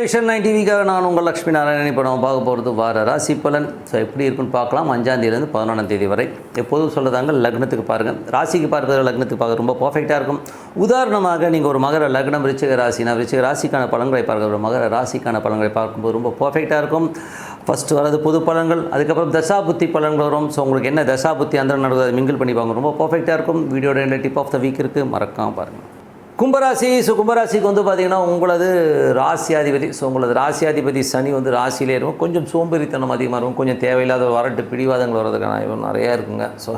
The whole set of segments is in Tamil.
விஷன் 9 டிவிக்காக நான் உங்கள் லக்ஷ்மி நாராயணன். இப்போ நம்ம பார்க்க போகிறது வார ராசி பலன். ஸோ எப்படி இருக்குன்னு பார்க்கலாம். 5ஆம் தேதியிலேருந்து 11ஆம் தேதி வரை எப்போதும் சொல்லுதாங்க, லக்னத்துக்கு பாருங்கள். ராசிக்கு பார்க்குறது லக்னத்துக்கு பார்க்க ரொம்ப பர்ஃபெக்டாக இருக்கும். உதாரணமாக நீங்கள் ஒரு மகர லக்னம் விருச்சிக ராசினா விருச்சிக ராசிக்கான பலன்களை பார்க்க, ஒரு மகர ராசிக்கான பலன்களை பார்க்கும்போது ரொம்ப பர்ஃபெக்டாக இருக்கும். ஃபஸ்ட்டு வரது பொது பலன்கள், அதுக்கப்புறம் தசாபுத்தி பலன்கள் வரும். ஸோ உங்களுக்கு என்ன தசாபுத்தி அந்த நடக்குது மிங்கிள் பண்ணி பார்க்க ரொம்ப பர்ஃபெக்டாக இருக்கும். வீடியோட என்ன டிப் ஆஃப் த வீக் இருக்குது, மறக்காமல் பாருங்கள். கும்பராசி. ஸோ கும்பராசிக்கு வந்து பார்த்திங்கன்னா உங்களது ராசியாதிபதி, ஸோ உங்களது ராசியாதிபதி சனி வந்து ராசியிலே இருக்கும். கொஞ்சம் சோம்பேறித்தனம் அதிகமாக இருக்கும், கொஞ்சம் தேவையில்லாத வரட்டு பிடிவாதங்கள் வர்றதுக்கான நிறையா இருக்குங்க. ஸோ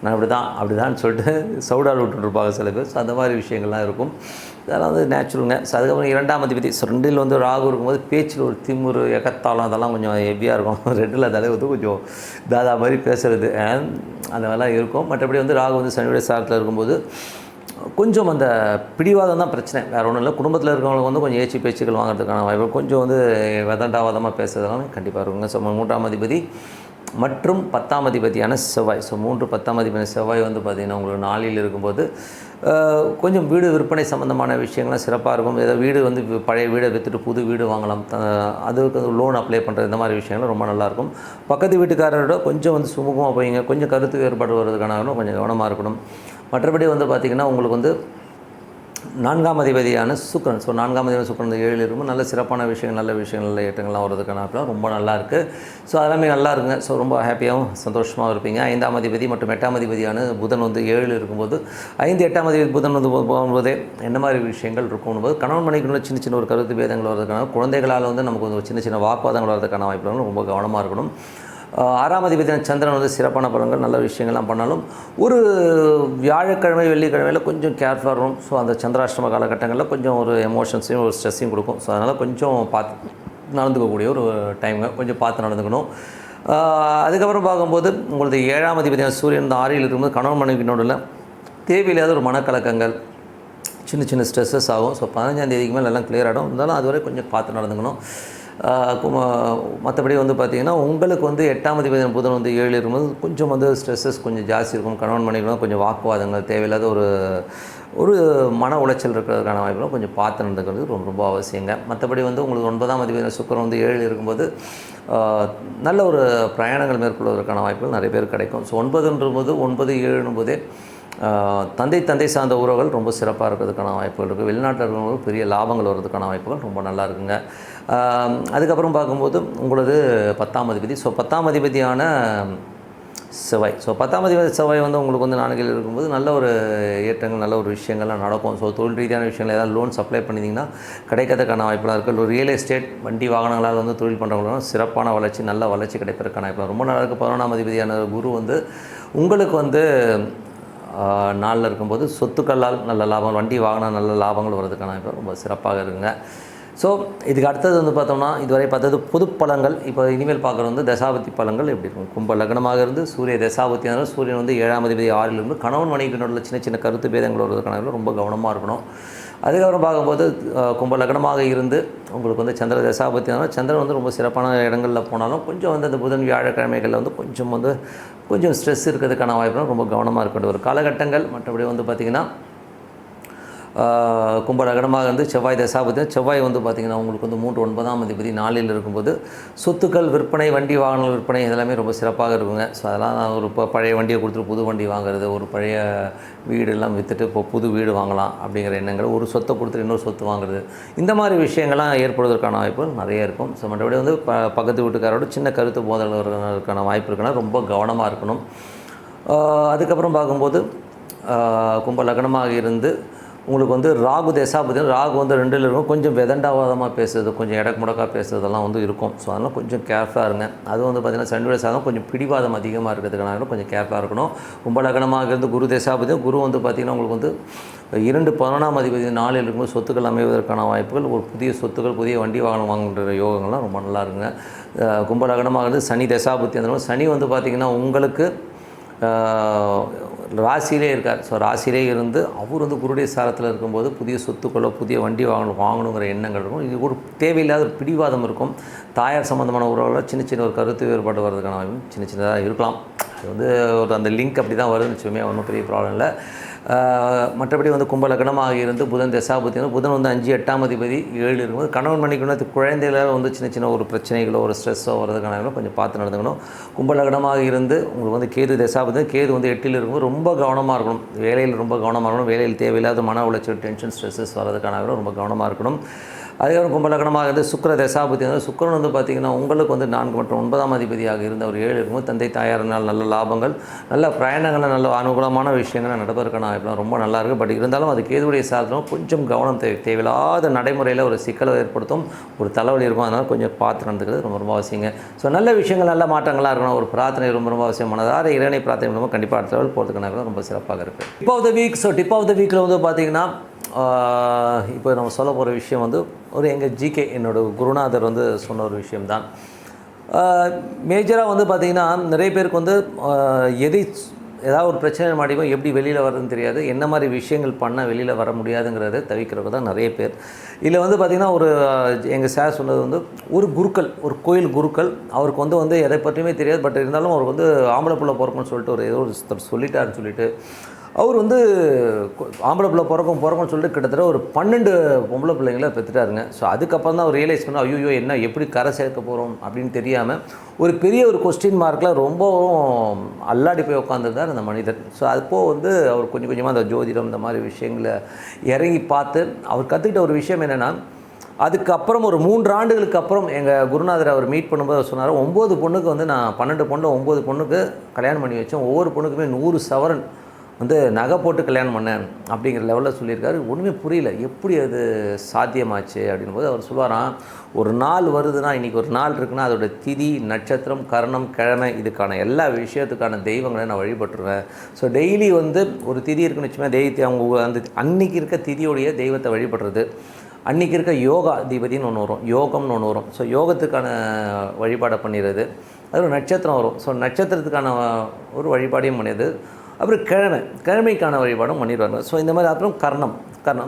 நான் அப்படிதான் சொல்லிட்டு சவுடால் விட்டுருப்பாங்க சில பேர். ஸோ அந்த மாதிரி விஷயங்கள்லாம் இருக்கும். அதெல்லாம் வந்து நேச்சுரலுங்க. ஸோ அதுக்கப்புறம் 2ஆம் அதிபதி, ஸோ 2ல் வந்து ராகு இருக்கும்போது பேச்சில் ஒரு திமுரு எகத்தாளம் அதெல்லாம் கொஞ்சம் ஹெவியாக இருக்கும். 2ல் அதே வந்து கொஞ்சம் தாதா மாதிரி பேசுகிறது அந்த மாதிரிலாம் இருக்கும். மற்றபடி வந்து ராகு வந்து சனியுடைய சாரத்தில் இருக்கும்போது கொஞ்சம் அந்த பிடிவாதம் தான் பிரச்சனை, வேறு ஒன்றும் இல்லை. குடும்பத்தில் இருக்கிறவங்களுக்கு வந்து கொஞ்சம் ஏச்சி பேச்சுக்கள் வாங்குறதுக்கான வாய்ப்பு, கொஞ்சம் வந்து வதண்டாவாதமாக பேசுறதுனால கண்டிப்பாக இருக்குங்க. ஸோ 3ஆம் அதிபதி மற்றும் 10ஆம் அதிபதியான செவ்வாய், ஸோ 3, 10ஆம் அதிபதியான செவ்வாய் வந்து பார்த்திங்கன்னா உங்களுக்கு 4ல் இருக்கும்போது கொஞ்சம் வீடு விற்பனை சம்மந்தமான விஷயங்கள்லாம் சிறப்பாக இருக்கும். ஏதோ வீடு வந்து பழைய வீடை விற்றுட்டு புது வீடு வாங்கலாம், அதுக்கு லோன் அப்ளை பண்ணுறது, இந்த மாதிரி விஷயங்கள்லாம் ரொம்ப நல்லாயிருக்கும். பக்கத்து வீட்டுக்காரரோட கொஞ்சம் வந்து சுமூகமாக போய்ங்க, கொஞ்சம் கருத்து வேறுபாடு வர்றதுக்கான கொஞ்சம் கவனமாக இருக்கணும். மற்றபடி வந்து பார்த்திங்கன்னா உங்களுக்கு வந்து 4ஆம் அதிபதியான சுக்கிரன், ஸோ 4ஆம் அதிபதி சுக்கிரன் 7ல் இருக்கும். நல்ல சிறப்பான விஷயங்கள், நல்ல விஷயங்கள், நல்ல ஏற்றங்கள்லாம் வர்றதுக்கான அப்பெல்லாம் ரொம்ப நல்லாயிருக்கு. ஸோ அதெல்லாமே நல்லா இருக்குங்க. ஸோ ரொம்ப ஹாப்பியாகவும் சந்தோஷமாகவும் இருப்பீங்க. 5ஆம் அதிபதி மற்றும் 8ஆம் அதிபதியான புதன் வந்து 7ல் இருக்கும்போது 5, 8ஆம் அதிபதி புதன் வந்து போகும்போதே என்ன மாதிரி விஷயங்கள் இருக்கும்போது கணவன் மனைவிக்குள்ள சின்ன சின்ன ஒரு கருத்து பேதங்கள் வர்றதுக்கான, குழந்தைகளால் வந்து நமக்கு வந்து சின்ன சின்ன வாக்குவாதங்கள் வர்றதுக்கான வாய்ப்புகளும் ரொம்ப கவனமாக இருக்கணும். 6ஆம் அதிபதியான சந்திரன் வந்து சிறப்பான பலன்கள், நல்ல விஷயங்கள்லாம் பண்ணாலும் ஒரு வியாழக்கிழமை வெள்ளிக்கிழமையில் கொஞ்சம் கேர்ஃபுல்லாக இருக்கும். ஸோ அந்த சந்திராஷ்டம காலகட்டங்களில் கொஞ்சம் ஒரு எமோஷன்ஸையும் ஒரு ஸ்ட்ரெஸ்ஸையும் கொடுக்கும். ஸோ அதனால் கொஞ்சம் பார்த்து நடந்துக்கக்கூடிய ஒரு டைமுங்க, கொஞ்சம் பார்த்து நடந்துக்கணும். அதுக்கப்புறம் பார்க்கும்போது உங்களுக்கு 7ஆம் அதிபதியான சூரியன் 6ல் இருக்கும்போது கணவன் மனைவியினோட தேவையில்லாத ஒரு மனக்கலக்கங்கள், சின்ன சின்ன ஸ்ட்ரெஸ்ஸஸ் ஆகும். ஸோ 15ஆம் தேதிக்கு மேலே எல்லாம் கிளியர் ஆகிடும். இருந்தாலும் அதுவரை கொஞ்சம் பார்த்து நடந்துக்கணும். மற்றபடி வந்து பார்த்திங்கன்னா உங்களுக்கு வந்து 8ஆம் அதிபதி புதன் வந்து 7ல் இருக்கும்போது கொஞ்சம் வந்து ஸ்ட்ரெஸ்ஸஸ் கொஞ்சம் ஜாஸ்தி இருக்கும். கணவன் மனைவிகளும் கொஞ்சம் வாக்குவாதங்கள், தேவையில்லாத ஒரு மன உளைச்சல் இருக்கிறதுக்கான வாய்ப்புகளும் கொஞ்சம் பார்த்து நடந்துக்கிறது ரொம்ப ரொம்ப அவசியங்க. மற்றபடி வந்து உங்களுக்கு 9ஆம் அதிபதி சுக்கிரன் வந்து 7ல் இருக்கும்போது நல்ல ஒரு பிரயாணங்கள் மேற்கொள்வதற்கான வாய்ப்புகள் நிறைய பேர் கிடைக்கும். ஸோ 9ன்றும்போது 9, 7னும்போதே தந்தை சார்ந்த உறவுகள் ரொம்ப சிறப்பாக இருக்கிறதுக்கான வாய்ப்புகள் இருக்குது. வெளிநாட்டில் இருக்கிறவங்களுக்கு பெரிய லாபங்கள் வர்றதுக்கான வாய்ப்புகள் ரொம்ப நல்லா இருக்குங்க. அதுக்கப்புறம் பார்க்கும்போது உங்களது 10ஆம் அதிபதி, ஸோ 10ஆம் அதிபதியான செவ்வாய், ஸோ 10ஆம் அதிபதி செவ்வாய் வந்து உங்களுக்கு வந்து 4ல் இருக்கும்போது நல்ல ஒரு ஏற்றங்கள், நல்ல ஒரு விஷயங்கள்லாம் நடக்கும். ஸோ தொழில் ரீதியான விஷயங்கள் ஏதாவது லோன் சப்ளை பண்ணிங்கன்னா கிடைக்கிறதுக்கான வாய்ப்புலாம் இருக்குது. ஒரு ரியல் எஸ்டேட், வண்டி வாகனங்களால் வந்து தொழில் பண்ணுறவங்களும் சிறப்பான வளர்ச்சி, நல்ல வளர்ச்சி கிடைப்பதற்கான வாய்ப்புலாம் ரொம்ப நல்லா இருக்குது. 11ஆம் அதிபதியான குரு வந்து உங்களுக்கு வந்து 4ல் இருக்கும்போது சொத்துக்களால் நல்ல லாபம், வண்டி வாகனம் நல்ல லாபங்கள் வர்றதுக்கான வாய்ப்பு ரொம்ப சிறப்பாக இருக்குங்க. ஸோ இதுக்கு அடுத்தது வந்து பார்த்தோம்னா இதுவரை பார்த்தது பொது பலன்கள். இப்போ இனிமேல் பார்க்குறது வந்து தசாபதி பலன்கள் எப்படி இருக்கும். கும்ப லக்னமாக இருந்து சூரிய தசாபத்தியானாலும் சூரியன் வந்து 7ஆம் அதிபதி 6ல் இருந்து கணவன் மனைவியினோட சின்ன சின்ன கருத்து பேதங்கள் வருவதற்கான ரொம்ப கவனமாக இருக்கணும். அதுக்கப்புறம் பார்க்கும்போது கும்ப லக்னமாக இருந்து உங்களுக்கு வந்து சந்திர தசாபத்தியானாலும் சந்திரன் வந்து ரொம்ப சிறப்பான இடங்களில் போனாலும் கொஞ்சம் வந்து அந்த புதன் வியாழக்கிழமைகளில் வந்து கொஞ்சம் ஸ்ட்ரெஸ் இருக்கிறதுக்கான வாய்ப்புலாம் ரொம்ப கவனமாக இருக்கக்கூடிய ஒரு காலகட்டங்கள். மற்றபடி வந்து பார்த்திங்கன்னா கும்ப லக்னமாக இருந்து செவ்வாய் தசாபதி, செவ்வாய் வந்து பார்த்திங்கன்னா உங்களுக்கு வந்து 3, 9ஆம் அதிபதி 4ல் இருக்கும்போது சொத்துக்கள் விற்பனை, வண்டி வாகனங்கள் விற்பனை இதெல்லாமே ரொம்ப சிறப்பாக இருக்குங்க. ஸோ அதெல்லாம் ஒரு பழைய வண்டியை கொடுத்துட்டு புது வண்டி வாங்குறது, ஒரு பழைய வீடெல்லாம் விற்றுட்டு இப்போ புது வீடு வாங்கலாம் அப்படிங்கிற எண்ணங்கள், ஒரு சொத்தை கொடுத்துட்டு இன்னொரு சொத்து வாங்குறது, இந்த மாதிரி விஷயங்கள்லாம் ஏற்படுவதற்கான வாய்ப்புகள் நிறைய இருக்கும். ஸோ மற்றபடி வந்து பக்கத்து வீட்டுக்காரோட சின்ன கருத்து மோதல் வருவதற்கான வாய்ப்பு இருக்குன்னா ரொம்ப கவனமாக இருக்கணும். அதுக்கப்புறம் பார்க்கும்போது கும்ப லக்னமாக இருந்து உங்களுக்கு வந்து ராகு தசாபதி, ராகு வந்து 2ல் இருக்கும். கொஞ்சம் வெதண்டாவாதமாக பேசுறது, கொஞ்சம் எடக்கு முடக்காக பேசுறதெல்லாம் வந்து இருக்கும். ஸோ அதெல்லாம் கொஞ்சம் கேர்ஃபுல்லாக இருங்க. அது வந்து பார்த்திங்கன்னா சனியுடைய சாதம் கொஞ்சம் பிடிவாதம் அதிகமாக இருக்கிறதுக்கான கொஞ்சம் கேர்ஃபுல்லாக இருக்கணும். கும்ப லக்னமாக இருந்து குரு தசாபதி, குரு வந்து பார்த்திங்கன்னா உங்களுக்கு வந்து 2, 11ஆம் அதிபதி 4ல் இருக்கும்போது சொத்துக்கள் அமைவதற்கான வாய்ப்புகள், ஒரு புதிய சொத்துக்கள், புதிய வண்டி வாகனம் வாங்குகிற யோகங்கள்லாம் ரொம்ப நல்லா இருக்குங்க. கும்ப லக்னமாக இருந்து சனி தசாபதி, அந்த சனி வந்து பார்த்திங்கன்னா உங்களுக்கு ராசியிலே இருக்கார். ஸோ ராசியிலே இருந்து அவர் வந்து குருடைய சாரத்தில் இருக்கும்போது புதிய சொத்துக்களோ புதிய வண்டி வாங்கணுங்கிற எண்ணங்கள் இருக்கும். இது ஒரு தேவையில்லாத ஒரு பிடிவாதம் இருக்கும். தாயார் சம்மந்தமான உறவுகளில் சின்ன சின்ன ஒரு கருத்து வேறுபாடு வர்றதுக்கான சின்னதாக இருக்கலாம். அது வந்து ஒரு அந்த லிங்க் அப்படி தான் வருதுன்னு வச்சுக்கோமே, ஒன்றும் பெரிய ப்ராப்ளம் இல்லை. மற்றபடி வந்து கும்ப லக்னமாக இருந்து புதன் தசாபுத்தி வந்து புதன் வந்து 5 8ஆம் அதிபதி 7 இருக்கும்போது கணவன் மனைவிக்கு குழந்தைகளால் வந்து சின்ன சின்ன ஒரு பிரச்சனைகளோ ஒரு ஸ்ட்ரெஸ்ஸோ வரதுக்கான கொஞ்சம் பார்த்து நடந்துக்கணும். கும்ப லக்னமாக இருந்து உங்களுக்கு வந்து கேது தசாபுத்தி, கேது வந்து 8ல் இருக்கும்போது ரொம்ப கவனமாக இருக்கணும். வேலையில் ரொம்ப கவனமாக இருக்கணும். வேலையில் தேவையில்லாத மன உளைச்சல், டென்ஷன், ஸ்ட்ரெஸ்ஸஸ் வரதுக்கான ரொம்ப கவனமாக இருக்கணும். அதுக்கப்புறம் கும்பலக்கணமாக இருந்து சுக்கிர தசாபுத்தி வந்து சுக்கிரன் வந்து பார்த்திங்கன்னா உங்களுக்கு வந்து 4 மற்றும் 9ஆம் அதிபதியாக இருந்த ஒரு 7 இருக்கும்போது தந்தை தாயாரினால் நல்ல லாபங்கள், நல்ல பிரயாணங்கள், நல்ல அனுகூலமான விஷயங்கள் நடப்பதற்கான வாய்ப்புலாம் ரொம்ப நல்லாயிருக்கு. பட் இருந்தாலும் அது கேதுவுடைய சாதனம் கொஞ்சம் கவனம் தேவையில்லாத நடைமுறையில் ஒரு சிக்கலை ஏற்படுத்தும், ஒரு தலைவலி இருக்கும். அதனால் கொஞ்சம் பார்த்து நடந்துக்கிறது ரொம்ப ரொம்ப அவசியங்க. ஸோ நல்ல விஷயங்கள், நல்ல மாற்றங்களாக இருக்கணும். ஒரு பிரார்த்தனை ரொம்ப ரொம்ப அவசியம். மனதார இறைவனை பிரார்த்தனை பண்ணும்போது கண்டிப்பாக அடுத்த லெவல் போகிறதுக்கான ரொம்ப சிறப்பாக இருக்குது. Tip of the week. So tip of the வீக்கில் வந்து பார்த்திங்கன்னா இப்போ நம்ம சொல்ல போகிற விஷயம் வந்து ஒரு எங்கள் ஜிகே என்னோடய குருநாதர் வந்து சொன்ன ஒரு விஷயம்தான். மேஜராக வந்து பார்த்திங்கன்னா நிறைய பேருக்கு வந்து ஏதாவது ஒரு பிரச்சனை மாட்டிக்கும், எப்படி வெளியில் வர்றதுன்னு தெரியாது, என்ன மாதிரி விஷயங்கள் பண்ணால் வெளியில் வர முடியாதுங்கிறத தவிக்கிறவங்க தான் நிறைய பேர். இதில் வந்து பார்த்திங்கன்னா ஒரு எங்கள் சார் சொன்னது வந்து ஒரு குருக்கள், ஒரு கோயில் குருக்கள், அவருக்கு வந்து எதை பற்றியுமே தெரியாது. பட் இருந்தாலும் அவருக்கு வந்து ஆம்பளை பிள்ளை பிறக்கும்னு சொல்லிட்டு ஏதோ ஒரு சொல்லிட்டாருன்னு சொல்லிட்டு அவர் வந்து ஆம்பளை பிள்ளை பிறக்கும்னு சொல்லிட்டு கிட்டத்தட்ட ஒரு 12 பொம்பளை பிள்ளைங்கள பெற்றுட்டாருங்க. ஸோ அதுக்கப்புறம் தான் அவர் ரியலைஸ் பண்ணால் ஐயோ என்ன எப்படி கரை சேர்க்க போகிறோம் அப்படின்னு தெரியாமல் ஒரு பெரிய ஒரு கொஸ்டின் மார்க்கில் ரொம்பவும் அல்லாடி போய் உட்காந்துருந்தார் அந்த மனிதர். ஸோ அப்போது வந்து அவர் கொஞ்சம் கொஞ்சமாக அந்த ஜோதிடம் இந்த மாதிரி விஷயங்களை இறங்கி பார்த்து அவர் கற்றுக்கிட்ட ஒரு விஷயம் என்னென்னா, அதுக்கப்புறம் ஒரு 3 ஆண்டுகளுக்கு அப்புறம் எங்கள் குருநாதர் அவர் மீட் பண்ணும்போது அவர் சொன்னார், 9 பொண்ணுக்கு வந்து நான் 12 பொண்ணு 9 பொண்ணுக்கு கல்யாணம் பண்ணி வச்சேன், ஒவ்வொரு பொண்ணுக்குமே 100 சவரன் வந்து நகை போட்டு கல்யாணம் பண்ணேன் அப்படிங்கிற லெவலில் சொல்லியிருக்காரு. ஒன்றுமே புரியல, எப்படி அது சாத்தியமாச்சு அப்படின்போது அவர் சொல்லுவாராம், ஒரு நாள் வருதுன்னா, இன்றைக்கி ஒரு நாள் இருக்குன்னா அதோட திதி, நட்சத்திரம், கரணம், கிழமை இதுக்கான எல்லா விஷயத்துக்கான தெய்வங்களை நான் வழிபட்டுருவேன். ஸோ டெய்லி வந்து ஒரு திதி இருக்குன்னு வச்சுமே தெய்வத்தை அவங்க அந்த அன்றைக்கி இருக்க திதியோடைய தெய்வத்தை வழிபடுறது, அன்றைக்கி இருக்க யோகா அதிபதினு ஒன்று வரும், யோகம்னு ஒன்று வரும். ஸோ யோகத்துக்கான வழிபாடை பண்ணிடுறது. அது ஒரு நட்சத்திரம் வரும். ஸோ நட்சத்திரத்துக்கான ஒரு வழிபாடையும் பண்ணிடுது. அப்புறம் கிழமைக்கான வழிபாடும் பண்ணிடுவாங்க. ஸோ இந்த மாதிரி அப்புறம் கர்ணம்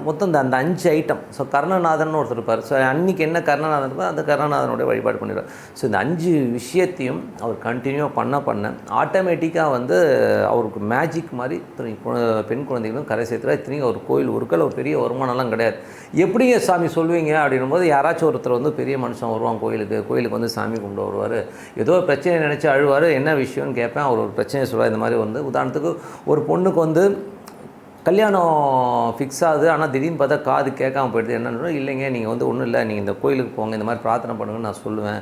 மொத்தம் அந்த 5 ஐட்டம். ஸோ கர்ணநாதன் ஒருத்தர் இருப்பார். ஸோ அன்றைக்கி என்ன கர்ணநாதன் இருப்பார், அந்த கர்ணநாதனுடைய வழிபாடு பண்ணிடுவார். ஸோ இந்த 5 விஷயத்தையும் அவர் கண்டினியூவாக பண்ண ஆட்டோமேட்டிக்காக வந்து அவருக்கு மேஜிக் மாதிரி பெண் குழந்தைகளும் கரை சேர்த்துறா. இத்தனைக்கும் அவர் கோயில் ஒருக்கள் ஒரு பெரிய வருமானம்லாம் கிடையாது. எப்படிங்க சாமி சொல்லுவீங்க அப்படின்னும் போது யாராச்சும் ஒருத்தர் வந்து பெரிய மனுஷன் வருவான் கோயிலுக்கு வந்து சாமி கும்பிட்டு வருவார், ஏதோ ஒரு பிரச்சனையை நினச்சி அழுவார், என்ன விஷயம்னு கேட்பேன், அவர் ஒரு பிரச்சனையை சொல்லுவார். இந்த மாதிரி வந்து உதாரணத்துக்கு ஒரு பொண்ணுக்கு வந்து கல்யாணம் ஃபிக்ஸ் ஆகுது, ஆனால் திடீர்னு பார்த்தா காது கேட்காம போயிடுது. என்னென்னா, இல்லைங்க நீங்கள் வந்து ஒன்றும் இல்லை, நீங்கள் இந்த கோயிலுக்கு போங்க, இந்த மாதிரி பிரார்த்தனை பண்ணுங்கன்னு நான் சொல்லுவேன்.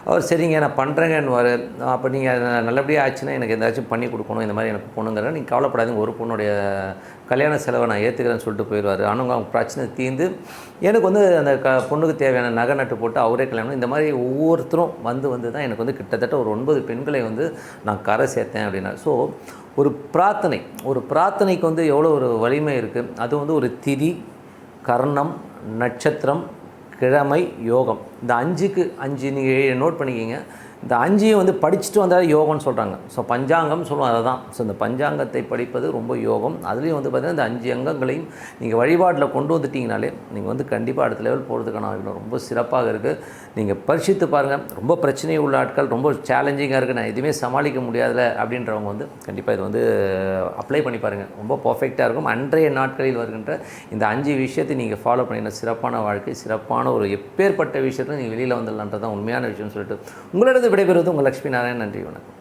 அவர் சரிங்க நான் பண்ணுறேங்கன்னுவார். அப்போ நீங்கள் நல்லபடியாக ஆச்சுன்னா எனக்கு எதாச்சும் பண்ணி கொடுக்கணும், இந்த மாதிரி எனக்கு பொண்ணுங்கிற நீங்கள் கவலைப்படாதீங்க, ஒரு பொண்ணுடைய கல்யாண செலவை நான் ஏற்றுக்கிறேன்னு சொல்லிட்டு போயிடுவார். ஆனால் அவங்க பிரச்சனை தீர்ந்து எனக்கு வந்து அந்த பொண்ணுக்கு தேவையான நகை நட்டு போட்டு அவரே கல்யாணம். இந்த மாதிரி ஒவ்வொருத்தரும் வந்து தான் எனக்கு வந்து கிட்டத்தட்ட ஒரு 9 பெண்களை வந்து நான் கரை சேர்த்தேன் அப்படின்னா. ஸோ ஒரு பிரார்த்தனைக்கு வந்து எவ்வளோ ஒரு வலிமை இருக்குது. அது வந்து ஒரு திதி, கர்ணம், நட்சத்திரம், கிழமை, யோகம், இந்த 5க்கு 5 நீங்கள் நோட் பண்ணிக்கிங்க. இந்த 5ஐயும் வந்து படிச்சுட்டு வந்தால் யோகம்னு சொல்கிறாங்க. ஸோ பஞ்சாங்கம் சொல்லுவோம், அதை தான். ஸோ இந்த பஞ்சாங்கத்தை படிப்பது ரொம்ப யோகம். அதுலேயும் வந்து பார்த்திங்கன்னா இந்த 5 அங்கங்களையும் நீங்கள் வழிபாட்டில் கொண்டு வந்துட்டிங்கனாலே நீங்கள் வந்து கண்டிப்பாக அடுத்த லெவல் போகிறதுக்கான வாய்ப்பு ரொம்ப சிறப்பாக இருக்குது. நீங்கள் பரிசித்து பாருங்கள். ரொம்ப பிரச்சனை உள்ள ஆட்கள், ரொம்ப சேலஞ்சிங்காக இருக்குது, நான் எதுவுமே சமாளிக்க முடியாதுல அப்படின்றவங்க வந்து கண்டிப்பாக இது வந்து அப்ளை பண்ணி பாருங்கள். ரொம்ப பர்ஃபெக்டாக இருக்கும். அன்றைய நாட்களில் வருகின்ற இந்த 5 விஷயத்தை நீங்கள் ஃபாலோ பண்ணின சிறப்பான வாழ்க்கை, சிறப்பான ஒரு எப்பேற்பட்ட விஷயத்தில் நீங்கள் வெளியில் வந்துடலான்றது தான் உண்மையான விஷயம்னு சொல்லிட்டு உங்களோட விடைபெறுவது உங்கள் லட்சுமி நாராயணன். நன்றி, வணக்கம்.